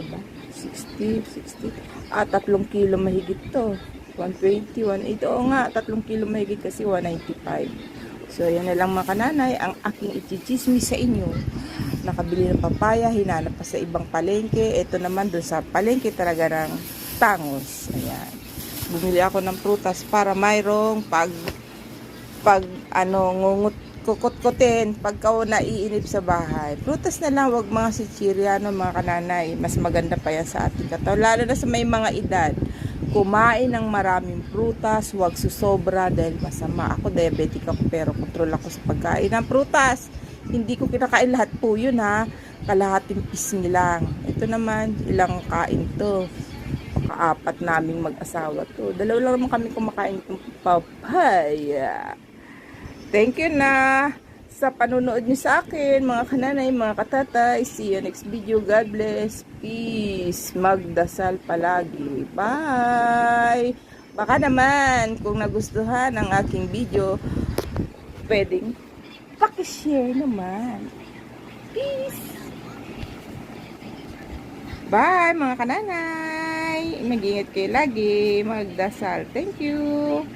ba? 60. 3 kilo mahigit to. 120, 180. Oo nga, 3 kilo mahigit kasi 195. So, yan na lang mga kananay, ang aking ichichismis sa inyo. Nakabili ng papaya, hinanap pa sa ibang palengke. Ito naman doon sa palengke talaga ng tangos. Ayan. Bumili ako ng prutas para mayroong kukut-kutin pagka naiinip sa bahay. Prutas na lang, wag mga sichiriano mga kananay. Mas maganda pa yan sa ating katawan. Lalo na sa may mga edad. Kumain ng maraming prutas, wag susobra dahil masama. Ako diabetic ako pero control ako sa pagkain ng prutas. Hindi ko kinakain lahat po yun ha. Kalahating pisngi lang. Ito naman, ilang kain to. Paka-4 naming mag-asawa to. 2 lang naman kami kumakain itong papaya. Thank you na sa panunood niyo sa akin, mga kananay, mga katatay. See you next video. God bless. Peace. Magdasal palagi. Bye. Baka naman, kung nagustuhan ang aking video, pwedeng pakishare naman. Peace. Bye, mga kananay. Mag-ingat kayo lagi. Magdasal. Thank you.